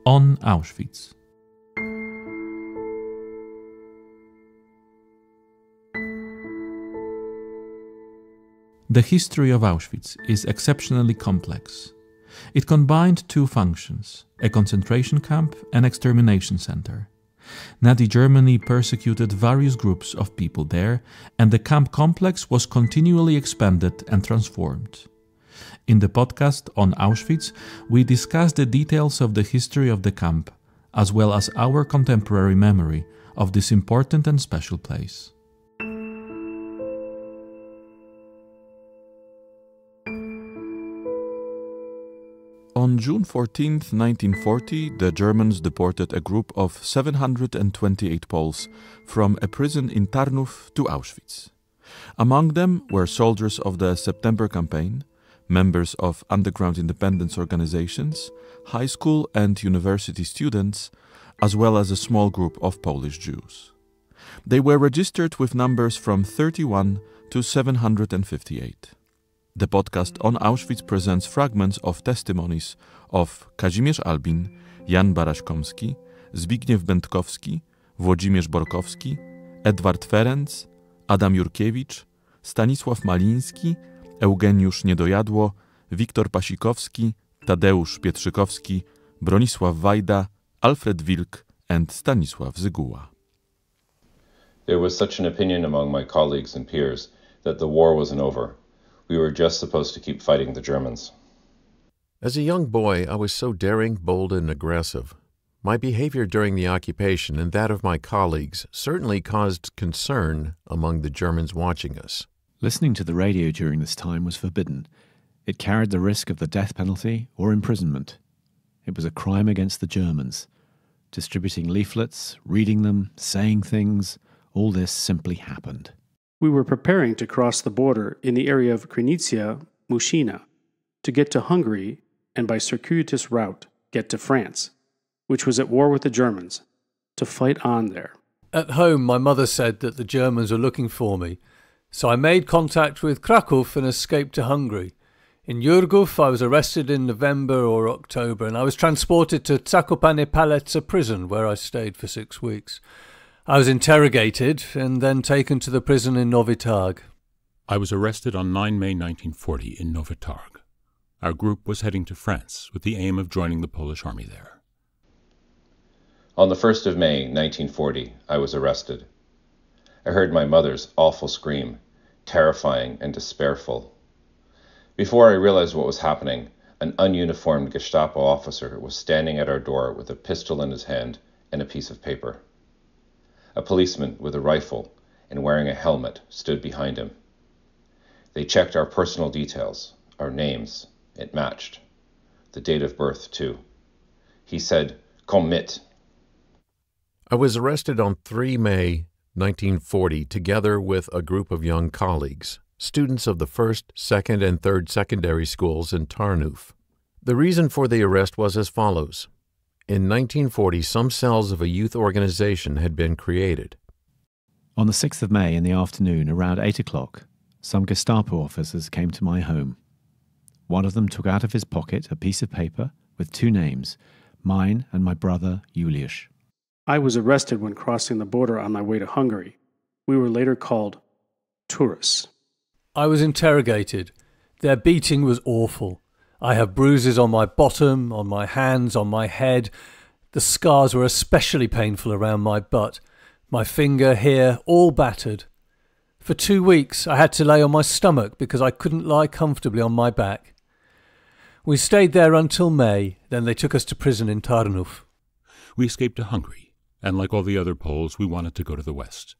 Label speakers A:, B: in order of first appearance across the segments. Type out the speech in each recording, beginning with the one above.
A: on Auschwitz. The history of Auschwitz is exceptionally complex. It combined two functions, a concentration camp and extermination center. Nazi Germany persecuted various groups of people there, and the camp complex was continually expanded and transformed. In the podcast on Auschwitz, we discuss the details of the history of the camp, as well as our contemporary memory of this important and special place. On June 14, 1940, the Germans deported a group of 728 Poles from a prison in Tarnow to Auschwitz. Among them were soldiers of the September Campaign, members of underground independence organizations, high school and university students, as well as a small group of Polish Jews. They were registered with numbers from 31 to 758. The podcast on Auschwitz presents fragments of testimonies of Kazimierz Albin, Jan Baraś-Komski, Zbigniew Bentkowski, Włodzimierz Borkowski, Edward Ferenc, Adam Jurkiewicz, Stanisław Maliński, Eugeniusz Niedojadło, Wiktor Pasikowski, Tadeusz Pietrzykowski, Bronisław Wajda, Alfred Wilk, and Stanisław Zyguła.
B: There was such an opinion among my colleagues and peers that the war wasn't over. We were just supposed to keep fighting the Germans.
C: As a young boy, I was so daring, bold, and aggressive. My behavior during the occupation and that of my colleagues certainly caused concern among the Germans watching us.
D: Listening to the radio during this time was forbidden. It carried the risk of the death penalty or imprisonment. It was a crime against the Germans. Distributing leaflets, reading them, saying things, all this simply happened.
E: We were preparing to cross the border in the area of Krynica, Mushina, to get to Hungary and by circuitous route get to France, which was at war with the Germans, to fight on there.
F: At home, my mother said that the Germans were looking for me, so I made contact with Krakow and escaped to Hungary. In Jurgów, I was arrested in November or October, and I was transported to Zakopane Paleca prison, where I stayed for 6 weeks. I was interrogated and then taken to the prison in Nowy Targ.
G: I was arrested on 9 May 1940 in Nowy Targ. Our group was heading to France with the aim of joining the Polish army there.
B: On the 1st of May 1940, I was arrested. I heard my mother's awful scream, terrifying and despairful. Before I realized what was happening, an ununiformed Gestapo officer was standing at our door with a pistol in his hand and a piece of paper. A policeman with a rifle and wearing a helmet stood behind him. They checked our personal details, our names. It matched. The date of birth, too. He said, "Komm mit."
C: I was arrested on 3 May 1940 together with a group of young colleagues, students of the 1st, 2nd, and 3rd secondary schools in Tarnow. The reason for the arrest was as follows. In 1940, some cells of a youth organization had been created.
D: On the 6th of May in the afternoon, around 8 o'clock, some Gestapo officers came to my home. One of them took out of his pocket a piece of paper with 2 names, mine and my brother Juliusz.
E: I was arrested when crossing the border on my way to Hungary. We were later called tourists.
F: I was interrogated. Their beating was awful. I have bruises on my bottom, on my hands, on my head. The scars were especially painful around my butt. My finger here, all battered. For 2 weeks I had to lay on my stomach because I couldn't lie comfortably on my back. We stayed there until May, then they took us to prison in Tarnow.
G: We escaped to Hungary, and like all the other Poles, we wanted to go to the west.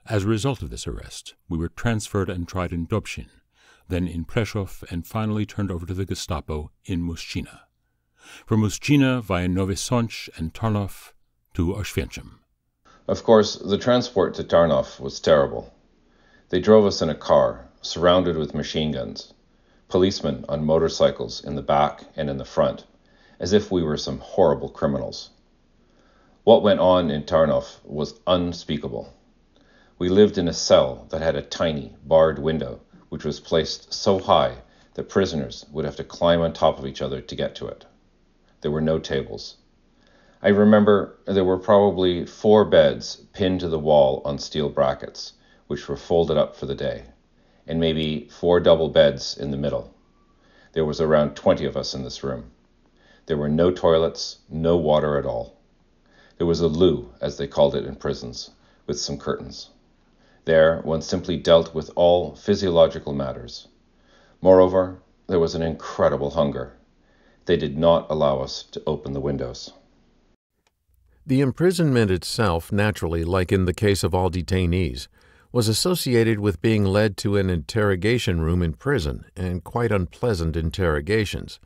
G: As a result of this arrest, we were transferred and tried in Dobszyn, then in Prešov, and finally turned over to the Gestapo in Muszczyna. From Muszczyna via Nowy Sącz and Tarnow to Oświęcim.
B: Of course, the transport to Tarnow was terrible. They drove us in a car, surrounded with machine guns, policemen on motorcycles in the back and in the front, as if we were some horrible criminals. What went on in Tarnow was unspeakable. We lived in a cell that had a tiny, barred window, which was placed so high that prisoners would have to climb on top of each other to get to it. There were no tables. I remember there were probably 4 beds pinned to the wall on steel brackets, which were folded up for the day, and maybe 4 double beds in the middle. There was around 20 of us in this room. There were no toilets, no water at all. There was a loo, as they called it in prisons, with some curtains. There, one simply dealt with all physiological matters. Moreover, there was an incredible hunger. They did not allow us to open the windows.
C: The imprisonment itself, naturally, like in the case of all detainees, was associated with being led to an interrogation room in prison, and quite unpleasant interrogations,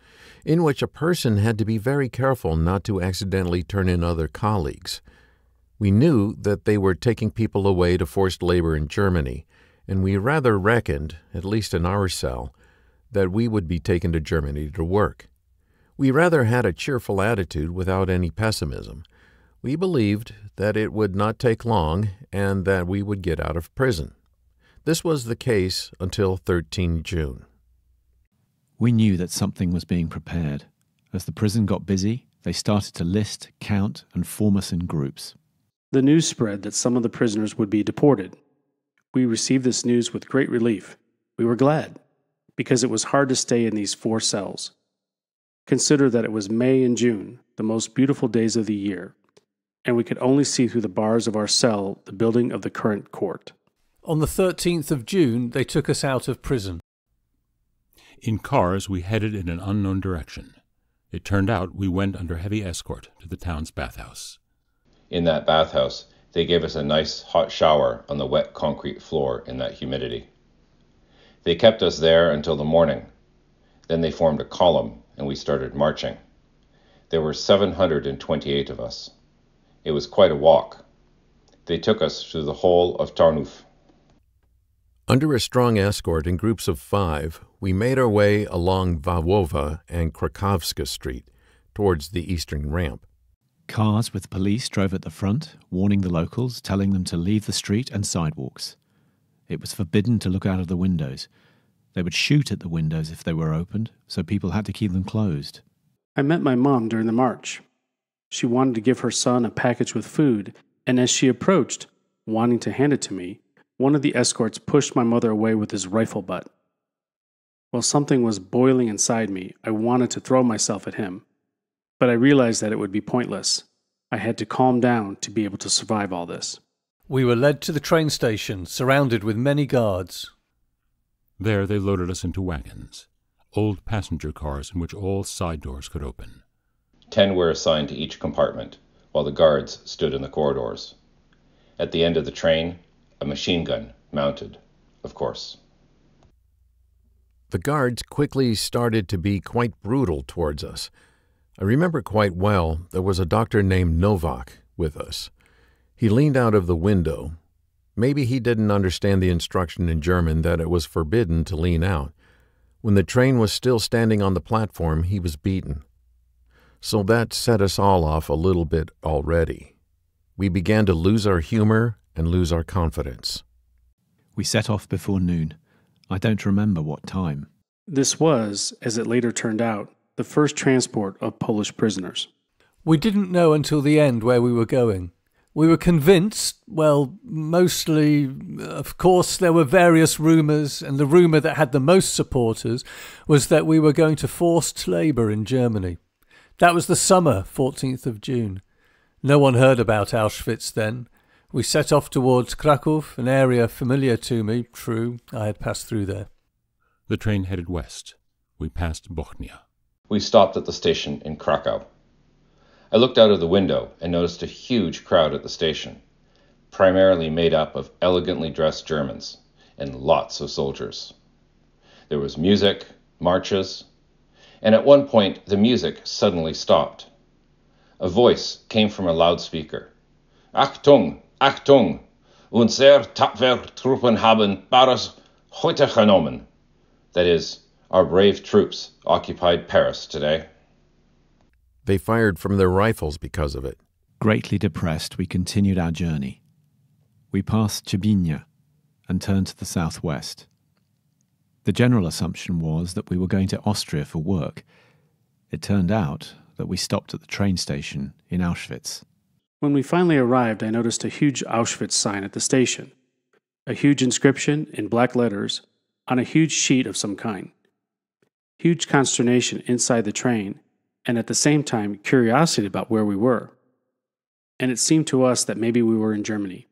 C: in which a person had to be very careful not to accidentally turn in other colleagues. We knew that they were taking people away to forced labor in Germany, and we rather reckoned, at least in our cell, that we would be taken to Germany to work. We rather had a cheerful attitude without any pessimism. We believed that it would not take long and that we would get out of prison. This was the case until 13 June.
D: We knew that something was being prepared. As the prison got busy, they started to list, count, and form us in groups.
E: The news spread that some of the prisoners would be deported. We received this news with great relief. We were glad, because it was hard to stay in these 4 cells. Consider that it was May and June, the most beautiful days of the year, and we could only see through the bars of our cell the building of the current court.
F: On the 13th of June, they took us out of prison.
G: In cars, we headed in an unknown direction. It turned out we went under heavy escort to the town's bathhouse.
B: In that bathhouse, they gave us a nice hot shower on the wet concrete floor in that humidity. They kept us there until the morning. Then they formed a column and we started marching. There were 728 of us. It was quite a walk. They took us through the whole of Tarnow.
C: Under a strong escort in groups of 5, we made our way along Wawowa and Krakowska Street towards the eastern ramp.
D: Cars with police drove at the front, warning the locals, telling them to leave the street and sidewalks. It was forbidden to look out of the windows. They would shoot at the windows if they were opened, so people had to keep them closed.
E: I met my mom during the march. She wanted to give her son a package with food, and as she approached, wanting to hand it to me, one of the escorts pushed my mother away with his rifle butt. While something was boiling inside me, I wanted to throw myself at him, but I realized that it would be pointless. I had to calm down to be able to survive all this.
F: We were led to the train station, surrounded with many guards.
G: There they loaded us into wagons, old passenger cars in which all side doors could open.
B: 10 were assigned to each compartment, while the guards stood in the corridors. At the end of the train, a machine gun, mounted, of course.
C: The guards quickly started to be quite brutal towards us. I remember quite well there was a doctor named Novak with us. He leaned out of the window. Maybe he didn't understand the instruction in German that it was forbidden to lean out. When the train was still standing on the platform, he was beaten. So that set us all off a little bit already. We began to lose our humor and lose our confidence.
D: We set off before noon. I don't remember what time.
E: This was, as it later turned out, the first transport of Polish prisoners.
F: We didn't know until the end where we were going. We were convinced, well, mostly, of course, there were various rumours, and the rumour that had the most supporters was that we were going to forced labour in Germany. That was the summer, 14th of June. No one heard about Auschwitz then. We set off towards Krakow, an area familiar to me. True, I had passed through there.
G: The train headed west. We passed Bochnia.
B: We stopped at the station in Krakow. I looked out of the window and noticed a huge crowd at the station, primarily made up of elegantly dressed Germans and lots of soldiers. There was music, marches, and at one point the music suddenly stopped. A voice came from a loudspeaker. Achtung, Achtung, unser tapfer Truppen haben Paris heute genommen. That is, our brave troops occupied Paris today.
C: They fired from their rifles because of it.
D: Greatly depressed, we continued our journey. We passed Chybinnya and turned to the southwest. The general assumption was that we were going to Austria for work. It turned out that we stopped at the train station in Auschwitz.
E: When we finally arrived, I noticed a huge Auschwitz sign at the station, a huge inscription in black letters on a huge sheet of some kind. Huge consternation inside the train, and at the same time curiosity about where we were. And it seemed to us that maybe we were in Germany.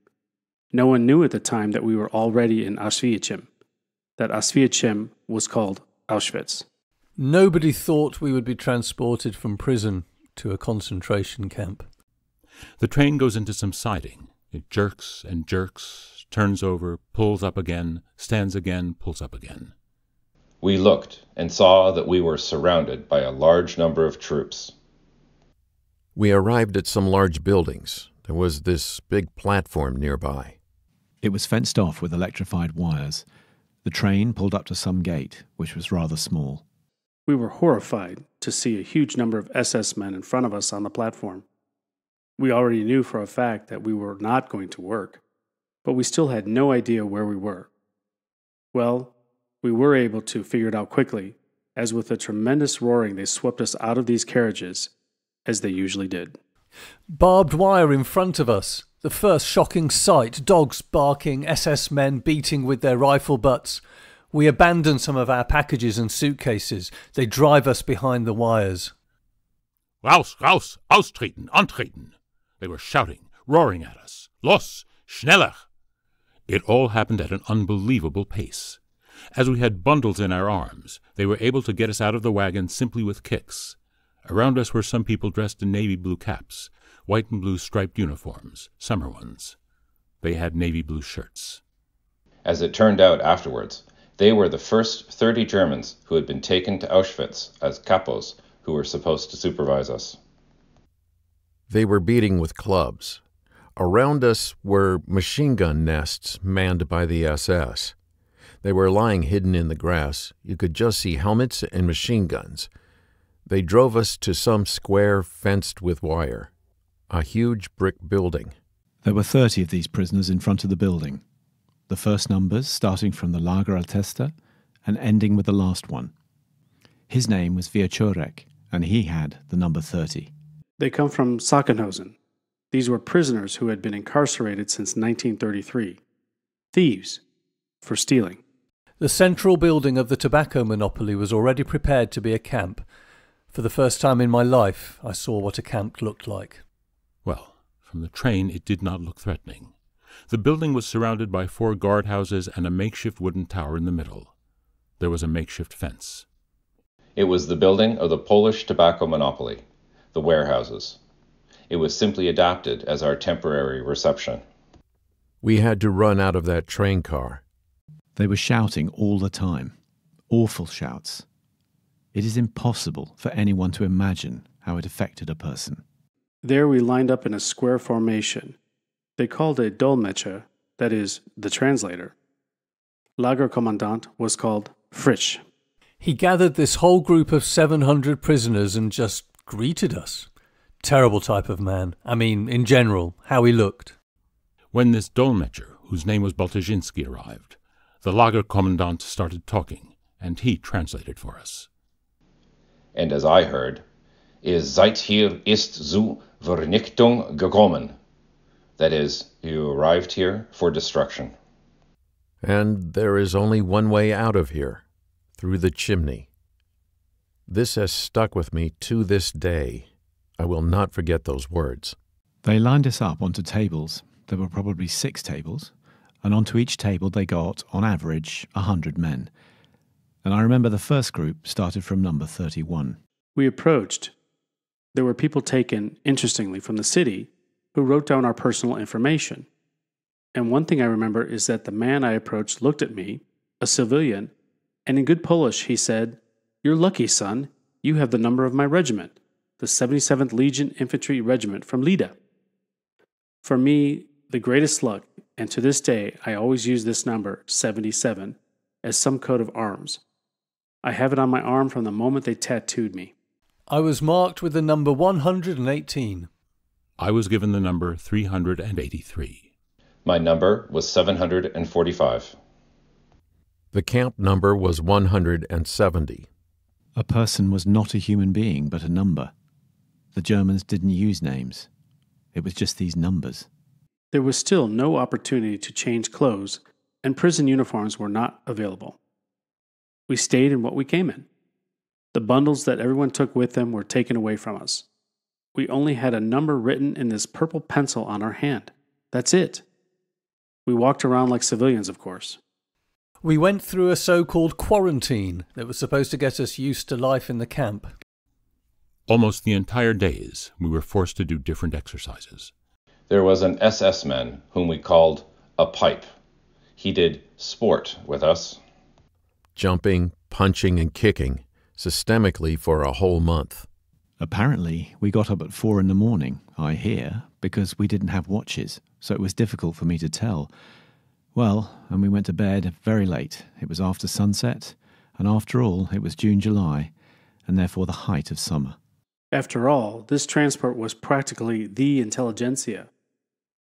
E: No one knew at the time that we were already in Auschwitz, that Auschwitz was called Auschwitz.
F: Nobody thought we would be transported from prison to a concentration camp.
G: The train goes into some siding. It jerks and jerks, turns over, pulls up again, stands again, pulls up again.
B: We looked and saw that we were surrounded by a large number of troops.
C: We arrived at some large buildings. There was this big platform nearby.
D: It was fenced off with electrified wires. The train pulled up to some gate, which was rather small.
E: We were horrified to see a huge number of SS men in front of us on the platform. We already knew for a fact that we were not going to work, but we still had no idea where we were. Well, we were able to figure it out quickly, as with a tremendous roaring they swept us out of these carriages, as they usually did.
F: Barbed wire in front of us. The first shocking sight, dogs barking, SS men beating with their rifle butts. We abandon some of our packages and suitcases. They drive us behind the wires.
G: Raus, raus, austreten, antreten. They were shouting, roaring at us. Los, schneller. It all happened at an unbelievable pace. As we had bundles in our arms, they were able to get us out of the wagon simply with kicks. Around us were some people dressed in navy blue caps, white and blue striped uniforms, summer ones. They had navy blue shirts.
B: As it turned out afterwards, they were the first 30 Germans who had been taken to Auschwitz as capos who were supposed to supervise us.
C: They were beating with clubs. Around us were machine gun nests manned by the SS. They were lying hidden in the grass. You could just see helmets and machine guns. They drove us to some square fenced with wire, a huge brick building.
D: There were 30 of these prisoners in front of the building. The first numbers starting from the Lageraltester and ending with the last one. His name was Wieczorek, and he had the number 30.
E: They come from Sachsenhausen. These were prisoners who had been incarcerated since 1933. Thieves for stealing.
F: The central building of the tobacco monopoly was already prepared to be a camp. For the first time in my life, I saw what a camp looked like.
G: Well, from the train it did not look threatening. The building was surrounded by 4 guardhouses and a makeshift wooden tower in the middle. There was a makeshift fence.
B: It was the building of the Polish tobacco monopoly, the warehouses. It was simply adapted as our temporary reception.
C: We had to run out of that train car.
D: They were shouting all the time. Awful shouts. It is impossible for anyone to imagine how it affected a person.
E: There we lined up in a square formation. They called it Dolmetscher, that is, the translator. Lagerkommandant was called Fritsch.
F: He gathered this whole group of 700 prisoners and just greeted us. Terrible type of man. I mean, in general, how he looked.
G: When this Dolmetscher, whose name was Baltazhinsky, arrived, the Lagerkommandant started talking, and he translated for us.
B: And as I heard, Ihr seid hier ist zu Vernichtung gekommen. That is, you arrived here for destruction.
C: And there is only one way out of here, through the chimney. This has stuck with me to this day. I will not forget those words.
D: They lined us up onto tables. There were probably 6 tables, and onto each table they got, on average, 100 men. And I remember the first group started from number 31.
E: We approached. There were people taken, interestingly, from the city who wrote down our personal information. And one thing I remember is that the man I approached looked at me, a civilian, and in good Polish he said, "You're lucky, son. You have the number of my regiment, the 77th Legion Infantry Regiment from Lida." For me, the greatest luck, and to this day I always use this number, 77, as some coat of arms. I have it on my arm from the moment they tattooed me.
F: I was marked with the number 118.
G: I was given the number 383.
B: My number was 745.
C: The camp number was 170.
D: A person was not a human being, but a number. The Germans didn't use names. It was just these numbers.
E: There was still no opportunity to change clothes, and prison uniforms were not available. We stayed in what we came in. The bundles that everyone took with them were taken away from us. We only had a number written in this purple pencil on our hand. That's it. We walked around like civilians, of course.
F: We went through a so-called quarantine that was supposed to get us used to life in the camp.
G: Almost the entire days, we were forced to do different exercises.
B: There was an SS man whom we called a pipe. He did sport with us.
C: Jumping, punching, and kicking, systemically for a whole month.
D: Apparently, we got up at 4 a.m, I hear, because we didn't have watches, so it was difficult for me to tell. Well, and we went to bed very late. It was after sunset, and after all, it was June, July, and therefore the height of summer.
E: After all, this transport was practically the intelligentsia.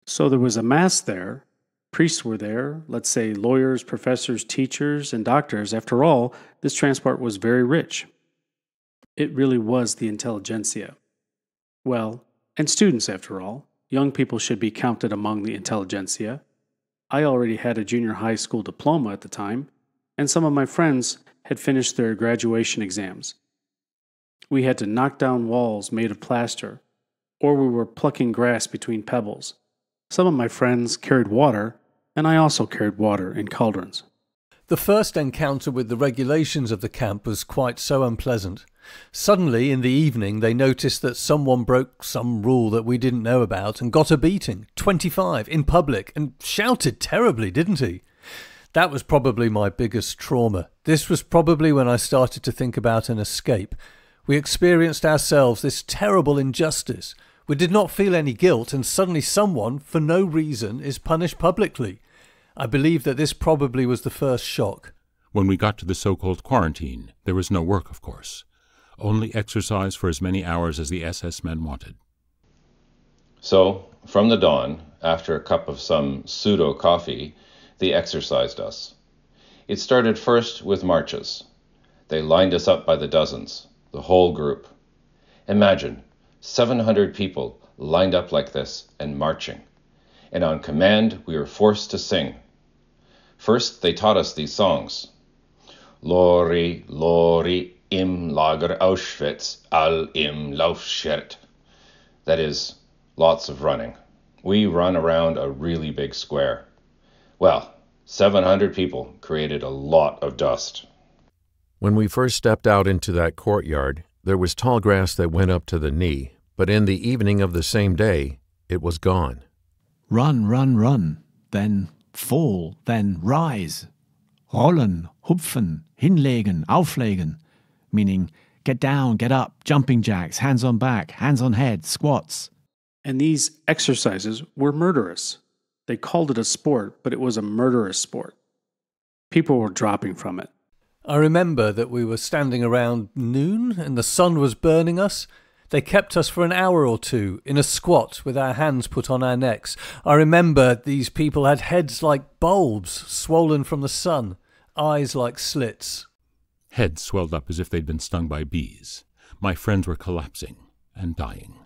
E: So there was a mass there. Priests were there, let's say lawyers, professors, teachers, and doctors. After all, this transport was very rich. It really was the intelligentsia. Well, and students, after all. Young people should be counted among the intelligentsia. I already had a junior high school diploma at the time, and some of my friends had finished their graduation exams. We had to knock down walls made of plaster, or we were plucking grass between pebbles. Some of my friends carried water, and I also carried water in cauldrons.
F: The first encounter with the regulations of the camp was quite so unpleasant. Suddenly, in the evening, they noticed that someone broke some rule that we didn't know about and got a beating, 25, in public, and shouted terribly, didn't he? That was probably my biggest trauma. This was probably when I started to think about an escape. We experienced ourselves this terrible injustice. We did not feel any guilt, and suddenly someone, for no reason, is punished publicly. I believe that this probably was the first shock.
G: When we got to the so-called quarantine, there was no work, of course. Only exercise for as many hours as the SS men wanted.
B: So, from the dawn, after a cup of some pseudo-coffee, they exercised us. It started first with marches. They lined us up by the dozens, the whole group. Imagine, 700 people lined up like this and marching. And on command, we were forced to sing. First, they taught us these songs. Lori, Lori, im Lager Auschwitz, all im Laufschritt. That is, lots of running. We run around a really big square. Well, 700 people created a lot of dust.
C: When we first stepped out into that courtyard, there was tall grass that went up to the knee, but in the evening of the same day, it was gone.
D: Run, run, run, then fall, then rise. Rollen, hupfen, hinlegen, auflegen, meaning get down, get up, jumping jacks, hands on back, hands on head, squats.
E: And these exercises were murderous. They called it a sport, but it was a murderous sport. People were dropping from it.
F: I remember that we were standing around noon and the sun was burning us. They kept us for an hour or two in a squat with our hands put on our necks. I remember these people had heads like bulbs swollen from the sun, eyes like slits.
G: Heads swelled up as if they'd been stung by bees. My friends were collapsing and dying.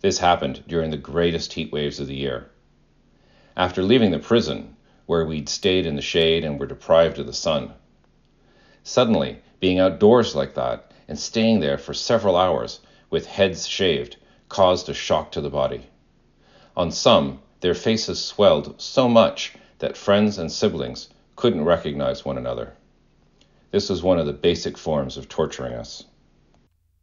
B: This happened during the greatest heat waves of the year. After leaving the prison, where we'd stayed in the shade and were deprived of the sun, suddenly being outdoors like that and staying there for several hours with heads shaved caused a shock to the body. On some, their faces swelled so much that friends and siblings couldn't recognize one another. This was one of the basic forms of torturing us.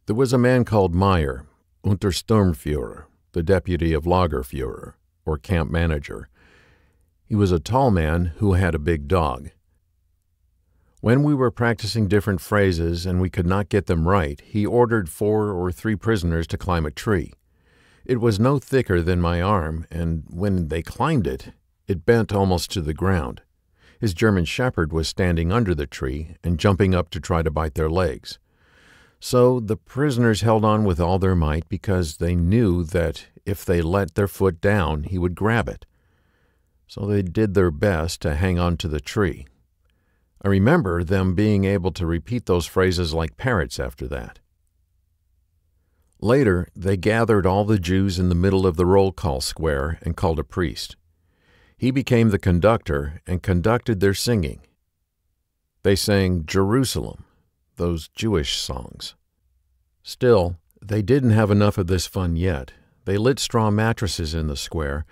C: There was a man called Meyer, Untersturmführer, the deputy of Lagerführer, or camp manager. He was a tall man who had a big dog. When we were practicing different phrases and we could not get them right, he ordered 4 or 3 prisoners to climb a tree. It was no thicker than my arm, and when they climbed it, it bent almost to the ground. His German shepherd was standing under the tree and jumping up to try to bite their legs. So the prisoners held on with all their might because they knew that if they let their foot down, he would grab it. So they did their best to hang on to the tree. I remember them being able to repeat those phrases like parrots after that. Later, they gathered all the Jews in the middle of the roll call square and called a priest. He became the conductor and conducted their singing. They sang Jerusalem, those Jewish songs. Still, they didn't have enough of this fun yet. They lit straw mattresses in the square,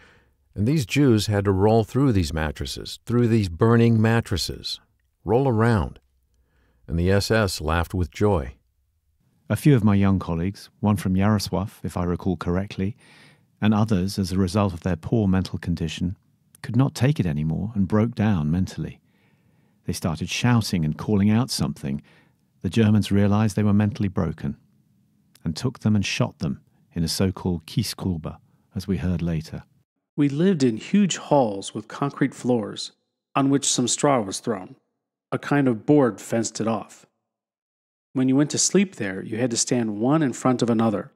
C: and these Jews had to roll through these mattresses, through these burning mattresses, roll around. And the SS laughed with joy.
D: A few of my young colleagues, one from Yaroslavl, if I recall correctly, and others, as a result of their poor mental condition, could not take it anymore and broke down mentally. They started shouting and calling out something. The Germans realized they were mentally broken and took them and shot them in a so-called Kiesgrube, as we heard later.
E: We lived in huge halls with concrete floors, on which some straw was thrown. A kind of board fenced it off. When you went to sleep there, you had to stand one in front of another.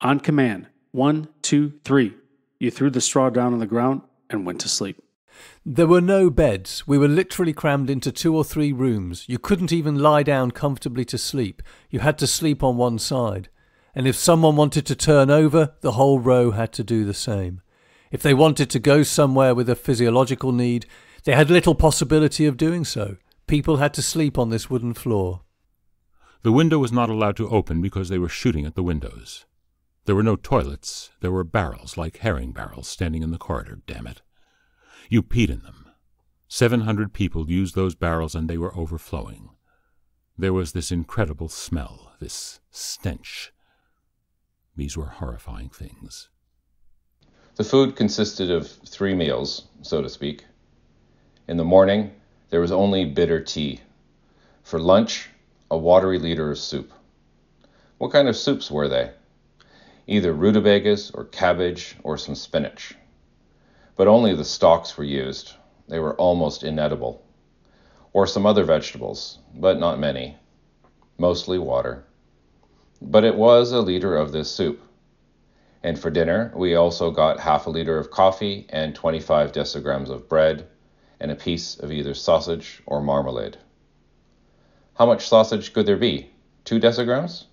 E: On command, 1, 2, 3. You threw the straw down on the ground and went to sleep.
F: There were no beds. We were literally crammed into 2 or 3 rooms. You couldn't even lie down comfortably to sleep. You had to sleep on one side. And if someone wanted to turn over, the whole row had to do the same. If they wanted to go somewhere with a physiological need, they had little possibility of doing so. People had to sleep on this wooden floor.
G: The window was not allowed to open because they were shooting at the windows. There were no toilets. There were barrels, like herring barrels, standing in the corridor, damn it. You peed in them. 700 people used those barrels and they were overflowing. There was this incredible smell, this stench. These were horrifying things.
B: The food consisted of 3 meals, so to speak. In the morning, there was only bitter tea. For lunch, a watery liter of soup. What kind of soups were they? Either rutabagas or cabbage or some spinach. But only the stalks were used. They were almost inedible. Or some other vegetables, but not many. Mostly water. But it was a liter of this soup. And for dinner, we also got half a liter of coffee and 25 decigrams of bread and a piece of either sausage or marmalade. How much sausage could there be? 2 decigrams?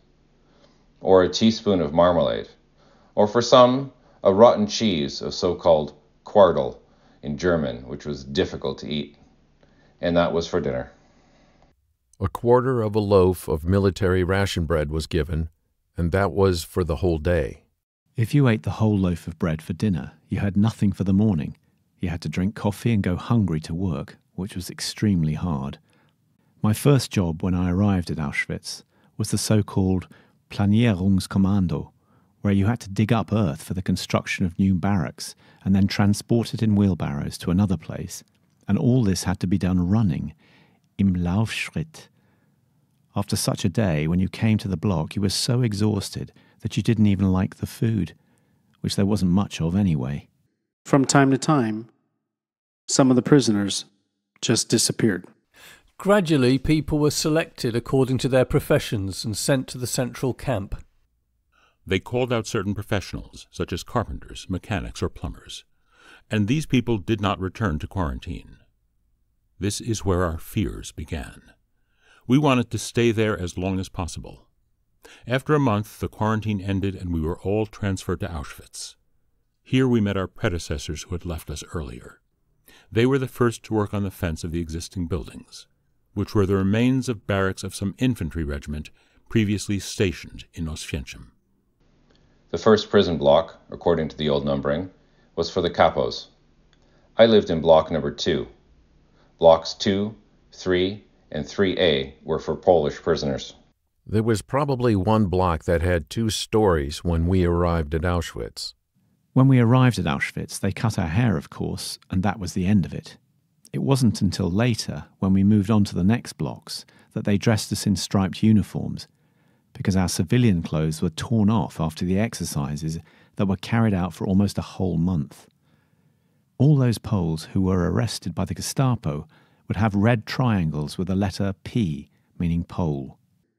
B: Or a teaspoon of marmalade? Or for some, a rotten cheese of so-called Quardel in German, which was difficult to eat. And that was for dinner.
C: A quarter of a loaf of military ration bread was given, and that was for the whole day.
D: If you ate the whole loaf of bread for dinner, you had nothing for the morning. You had to drink coffee and go hungry to work, which was extremely hard. My first job when I arrived at Auschwitz was the so-called Planierungskommando, where you had to dig up earth for the construction of new barracks and then transport it in wheelbarrows to another place, and all this had to be done running, im Laufschritt. After such a day, when you came to the block, you were so exhausted that you didn't even like the food, which there wasn't much of anyway.
E: From time to time, some of the prisoners just disappeared.
F: Gradually, people were selected according to their professions and sent to the central camp.
G: They called out certain professionals, such as carpenters, mechanics, or plumbers, and these people did not return to quarantine. This is where our fears began. We wanted to stay there as long as possible. After a month, the quarantine ended and we were all transferred to Auschwitz. Here we met our predecessors who had left us earlier. They were the first to work on the fence of the existing buildings, which were the remains of barracks of some infantry regiment previously stationed in Oswiecim.
B: The first prison block, according to the old numbering, was for the capos. I lived in block number 2. Blocks 2, 3, and 3A were for Polish prisoners.
C: There was probably one block that had 2 stories when we arrived at Auschwitz.
D: When we arrived at Auschwitz, they cut our hair, of course, and that was the end of it. It wasn't until later, when we moved on to the next blocks, that they dressed us in striped uniforms, because our civilian clothes were torn off after the exercises that were carried out for almost a whole month. All those Poles who were arrested by the Gestapo would have red triangles with the letter P, meaning Pole.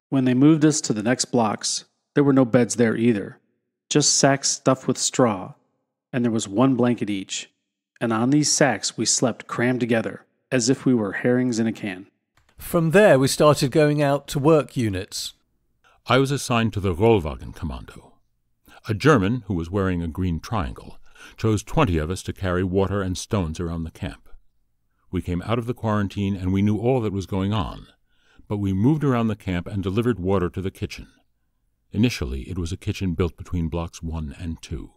E: When they moved us to the next blocks, there were no beds there either, just sacks stuffed with straw, and there was 1 blanket each. And on these sacks we slept crammed together, as if we were herrings in a can.
F: From there we started going out to work units.
G: I was assigned to the Rollwagenkommando, A German, who was wearing a green triangle, chose 20 of us to carry water and stones around the camp. We came out of the quarantine and we knew all that was going on, but we moved around the camp and delivered water to the kitchen. Initially, it was a kitchen built between blocks 1 and 2.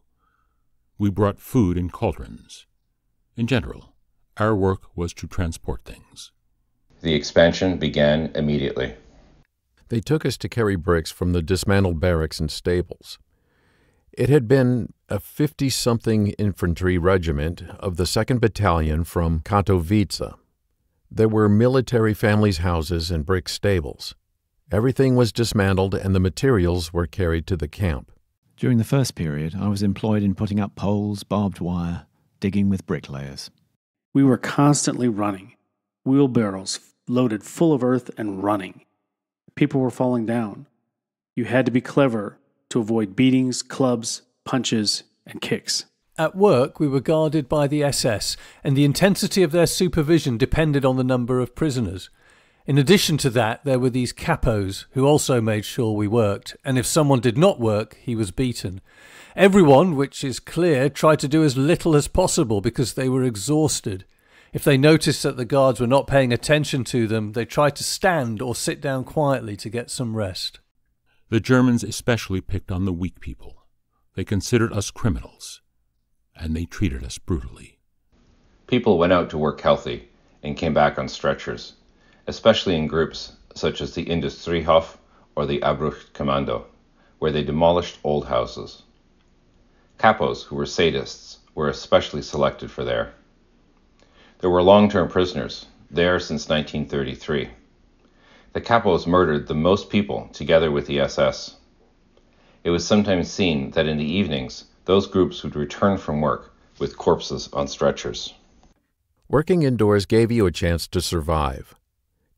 G: We brought food in cauldrons. In general, our work was to transport things.
B: The expansion began immediately.
C: They took us to carry bricks from the dismantled barracks and stables. It had been a 50-something infantry regiment of the 2nd Battalion from Katowice. There were military families' houses and brick stables. Everything was dismantled and the materials were carried to the camp.
D: During the first period, I was employed in putting up poles, barbed wire, digging with bricklayers.
E: We were constantly running, wheelbarrows loaded full of earth and running. People were falling down. You had to be clever to avoid beatings, clubs, punches, and kicks.
F: At work, we were guarded by the SS, and the intensity of their supervision depended on the number of prisoners. In addition to that, there were these capos who also made sure we worked, and if someone did not work, he was beaten. Everyone, which is clear, tried to do as little as possible because they were exhausted. If they noticed that the guards were not paying attention to them, they tried to stand or sit down quietly to get some rest.
G: The Germans especially picked on the weak people. They considered us criminals, and they treated us brutally.
B: People went out to work healthy and came back on stretchers, especially in groups such as the Industriehof or the Abbruchkommando, where they demolished old houses. Capos, who were sadists, were especially selected for there. There were long-term prisoners, there since 1933. The capos murdered the most people together with the SS. It was sometimes seen that in the evenings, those groups would return from work with corpses on stretchers.
C: Working indoors gave you a chance to survive.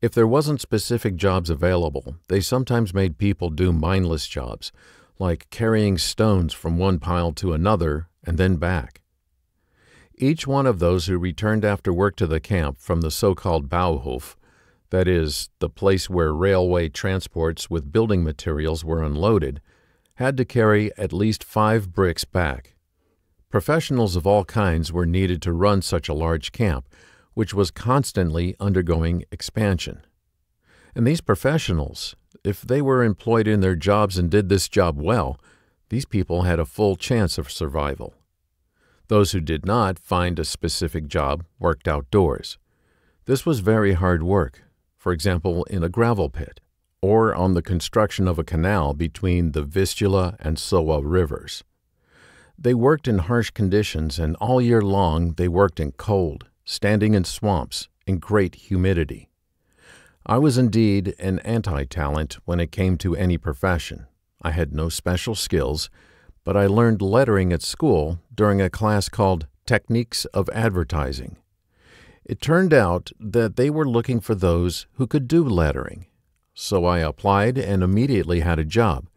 C: If there wasn't specific jobs available, they sometimes made people do mindless jobs, like carrying stones from one pile to another and then back. Each one of those who returned after work to the camp from the so-called Bauhof, that is, the place where railway transports with building materials were unloaded, had to carry at least 5 bricks back. Professionals of all kinds were needed to run such a large camp, which was constantly undergoing expansion. And these professionals, if they were employed in their jobs and did this job well, these people had a full chance of survival. Those who did not find a specific job worked outdoors. This was very hard work, for example, in a gravel pit, or on the construction of a canal between the Vistula and Soa rivers. They worked in harsh conditions, and all year long they worked in cold, standing in swamps, in great humidity. I was indeed an anti-talent when it came to any profession. I had no special skills, but I learned lettering at school during a class called Techniques of Advertising. It turned out that they were looking for those who could do lettering. So I applied and immediately had a job,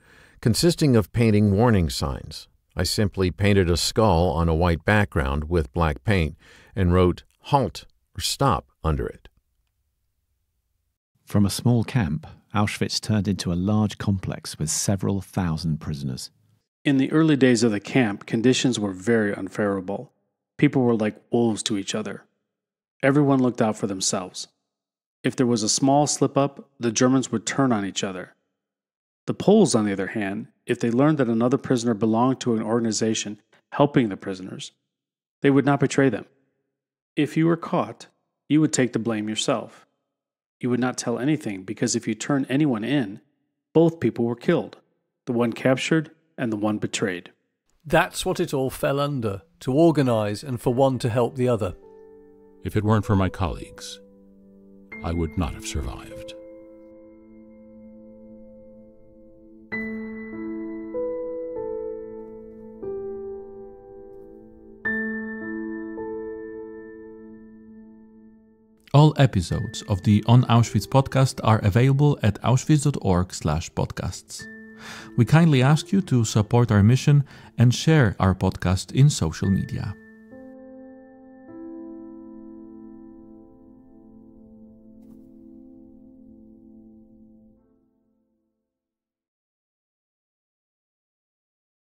C: consisting of painting warning signs. I simply painted a skull on a white background with black paint and wrote "halt" or "stop" under it.
D: From a small camp, Auschwitz turned into a large complex with several thousand prisoners.
E: In the early days of the camp, conditions were very unfavorable. People were like wolves to each other. Everyone looked out for themselves. If there was a small slip-up, the Germans would turn on each other. The Poles, on the other hand, if they learned that another prisoner belonged to an organization helping the prisoners, they would not betray them. If you were caught, you would take the blame yourself. You would not tell anything because if you turned anyone in, both people were killed, the one captured and the one betrayed.
F: That's what it all fell under, to organize and for one to help the other.
G: If it weren't for my colleagues, I would not have survived.
A: All episodes of the On Auschwitz podcast are available at auschwitz.org/podcasts. We kindly ask you to support our mission and share our podcast in social media.